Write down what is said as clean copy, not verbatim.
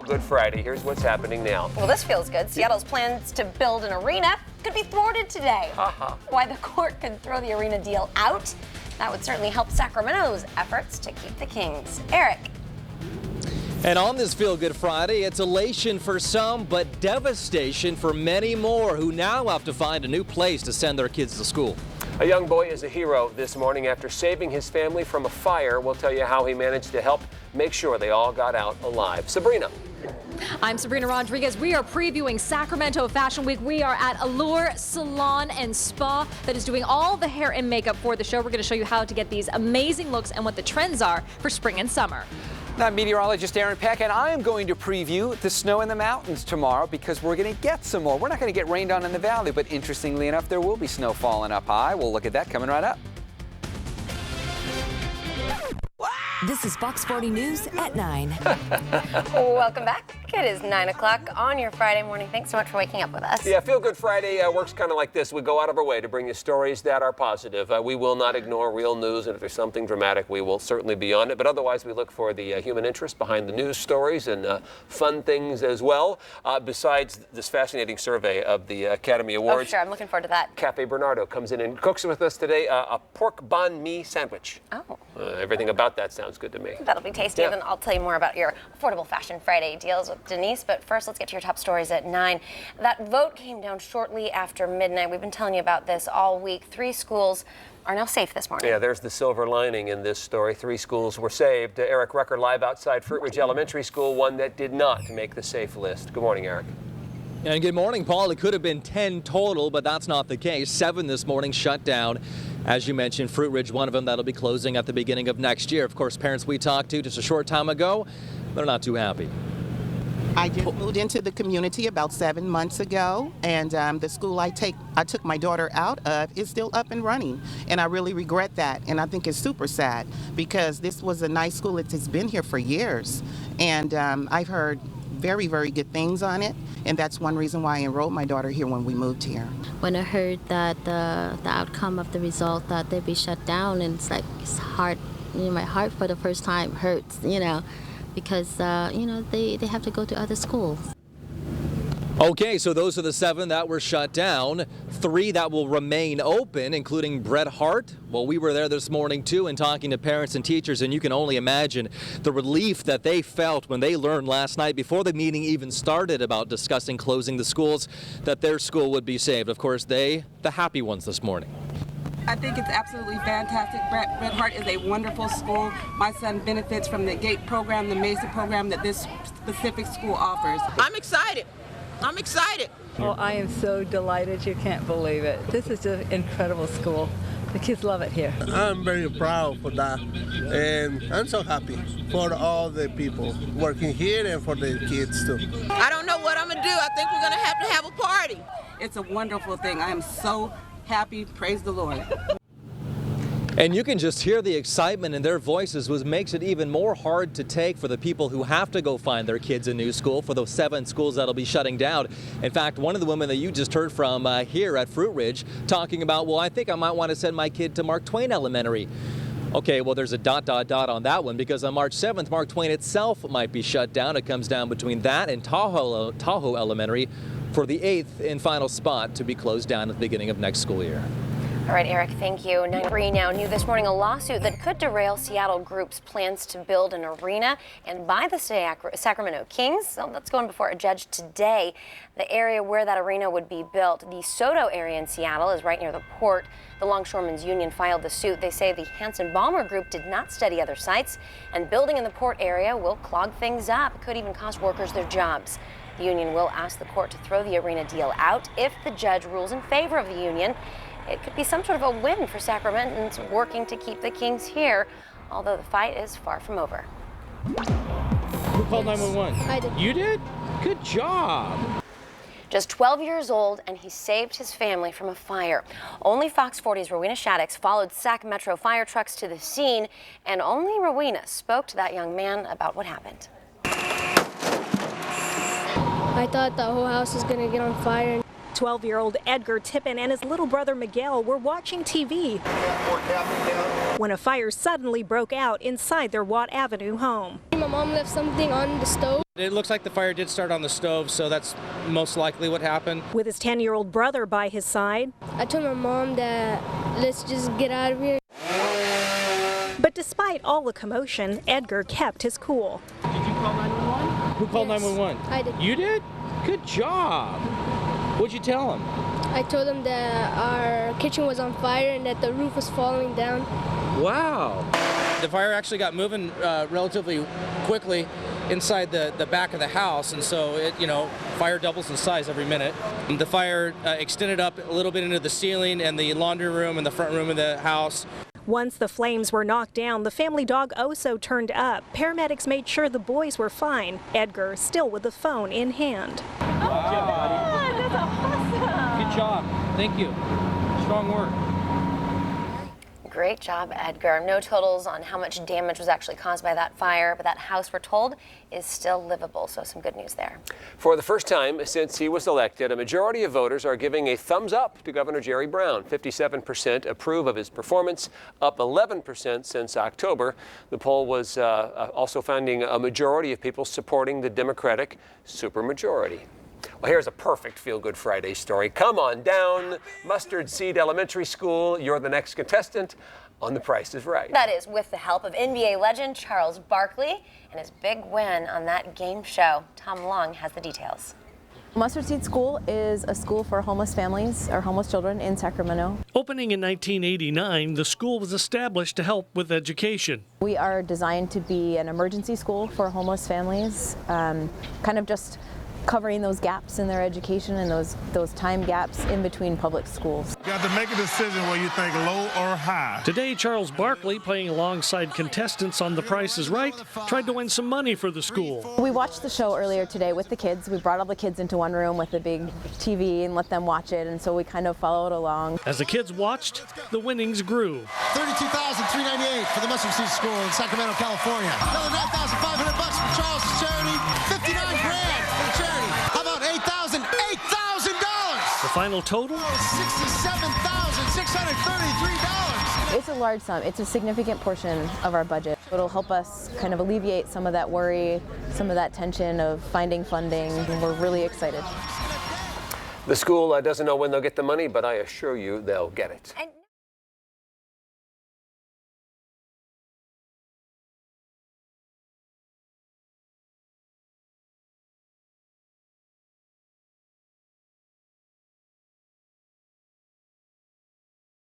Good Friday. Here's what's happening now. Well, this feels good. Seattle's plans to build an arena could be thwarted today. Why the court could throw the arena deal out? That would certainly help Sacramento's efforts to keep the Kings. Eric. And on this Feel Good Friday, it's elation for some, but devastation for many more who now have to find a new place to send their kids to school. A young boy is a hero this morning after saving his family from a fire. We'll tell you how he managed to help make sure they all got out alive. Sabrina. I'm Sabrina Rodriguez. We are previewing Sacramento Fashion Week. We are at Allure Salon and Spa that is doing all the hair and makeup for the show. We're going to show you how to get these amazing looks and what the trends are for spring and summer. I'm meteorologist Aaron Peck, and I am going to preview the snow in the mountains tomorrow because we're going to get some more. We're not going to get rained on in the valley, but interestingly enough, there will be snow falling up high. We'll look at that coming right up. This is Fox 40 News at 9. Welcome back. It is 9 o'clock on your Friday morning. Thanks so much for waking up with us. Yeah, Feel Good Friday works kind of like this. We go out of our way to bring you stories that are positive. We will not ignore real news, and if there's something dramatic, we will certainly be on it. But otherwise, we look for the human interest behind the news stories and fun things as well. Besides this fascinating survey of the Academy Awards. Oh, sure. I'm looking forward to that. Cafe Bernardo comes in and cooks with us today a pork banh mi sandwich. Oh. Everything about that sounds good to me. That'll be tasty. Yeah. And I'll tell you more about your affordable Fashion Friday deals with Denise. But first, let's get to your top stories at 9. That vote came down shortly after midnight. We've been telling you about this all week. 3 schools are now safe this morning. Yeah, there's the silver lining in this story. 3 schools were saved. Eric Rucker live outside Fruit Ridge Elementary School, one that did not make the safe list. Good morning, Eric. And good morning, Paul. It could have been 10 total, but that's not the case. 7 this morning shut down. As you mentioned, Fruit Ridge, one of them that'll be closing at the beginning of next year. Of course, parents we talked to just a short time ago, they're not too happy. I just moved into the community about 7 months ago, and the school I took my daughter out of is still up and running, and I really regret that, and I think it's super sad because this was a nice school. It has been here for years, and I've heard very, very good things on it, and that's one reason why I enrolled my daughter here when we moved here. When I heard that the outcome of the result that they'd be shut down, and it's like it's hard, my heart for the first time hurts, because they have to go to other schools. Okay, so those are the 7 that were shut down, 3 that will remain open, including Bret Hart. Well, we were there this morning too and talking to parents and teachers, and you can only imagine the relief that they felt when they learned last night before the meeting even started about discussing closing the schools that their school would be saved. Of course, the happy ones this morning. I think it's absolutely fantastic. Bret Hart is a wonderful school. My son benefits from the GATE program, the MESA program that this specific school offers. I'm excited. Oh, I am so delighted. You can't believe it. This is an incredible school. The kids love it here. I'm very proud for that, and I'm so happy for all the people working here and for the kids too. I don't know what I'm going to do. I think we're going to have a party. It's a wonderful thing. I am so happy. Praise the Lord. And you can just hear the excitement in their voices, which makes it even more hard to take for the people who have to go find their kids a new school for those 7 schools that'll be shutting down. In fact, one of the women that you just heard from here at Fruit Ridge talking about, well, I think I might want to send my kid to Mark Twain Elementary. Okay, well, there's a ... on that one because on March 7th, Mark Twain itself might be shut down. It comes down between that and Tahoe Elementary for the 8th and final spot to be closed down at the beginning of next school year. All right, Eric, thank you. 9:03 now. New this morning, a lawsuit that could derail Seattle Group's plans to build an arena and buy the Sacramento Kings. So that's going before a judge today. The area where that arena would be built, the Soto area in Seattle, is right near the port. The Longshoremen's Union filed the suit. They say the Hanson Balmer Group did not study other sites, and building in the port area will clog things up. It could even cost workers their jobs. The union will ask the court to throw the arena deal out. If the judge rules in favor of the union, it could be some sort of a win for Sacramentans working to keep the Kings here, although the fight is far from over. Who called 911? I did. You did? Good job. Just 12 years old, and he saved his family from a fire. Only Fox 40's Rowena Shaddix followed Sac Metro fire trucks to the scene, and only Rowena spoke to that young man about what happened. I thought the whole house was going to get on fire. 12-year-old Edgar Tippin and his little brother Miguel were watching TV when a fire suddenly broke out inside their Watt Avenue home. My mom left something on the stove. It looks like the fire did start on the stove, so that's most likely what happened. With his 10-year-old brother by his side. I told my mom that let's just get out of here. But despite all the commotion, Edgar kept his cool. Did you call 911? Who called 911? I did. You did? Good job. What'd you tell him? I told them that our kitchen was on fire and that the roof was falling down. Wow. The fire actually got moving relatively quickly inside the back of the house, and so it, fire doubles in size every minute. The fire extended up a little bit into the ceiling and the laundry room and the front room of the house. Once the flames were knocked down, the family dog Oso turned up. Paramedics made sure the boys were fine. Edgar still with the phone in hand. Wow. That's awesome. Good job. Thank you. Strong work. Great job, Edgar. No totals on how much damage was actually caused by that fire, but that house, we're told, is still livable, so some good news there. For the first time since he was elected, a majority of voters are giving a thumbs up to Governor Jerry Brown. 57% approve of his performance, up 11% since October. The poll was also finding a majority of people supporting the Democratic supermajority. Well, here's a perfect Feel Good Friday story. Come on down, Mustard Seed Elementary School. You're the next contestant on The Price is Right. That is with the help of NBA legend Charles Barkley and his big win on that game show. Tom Long has the details. Mustard Seed School is a school for homeless families or homeless children in Sacramento. Opening in 1989, the school was established to help with education. We are designed to be an emergency school for homeless families, kind of just covering those gaps in their education and those time gaps in between public schools. You have to make a decision where you think low or high. Today, Charles Barkley, playing alongside contestants on The Price is Right, tried to win some money for the school. We watched the show earlier today with the kids. We brought all the kids into one room with a big TV and let them watch it, and so we kind of followed along. As the kids watched, the winnings grew. $32,398 for the Mustard Seed School in Sacramento, California. Another $9,500 for Charles' charity. $59,000 for the charity. How about $8,000? $8,000! The final total? $67,633. It's a large sum. It's a significant portion of our budget. It'll help us kind of alleviate some of that worry, some of that tension of finding funding. We're really excited. The school doesn't know when they'll get the money, but I assure you they'll get it. And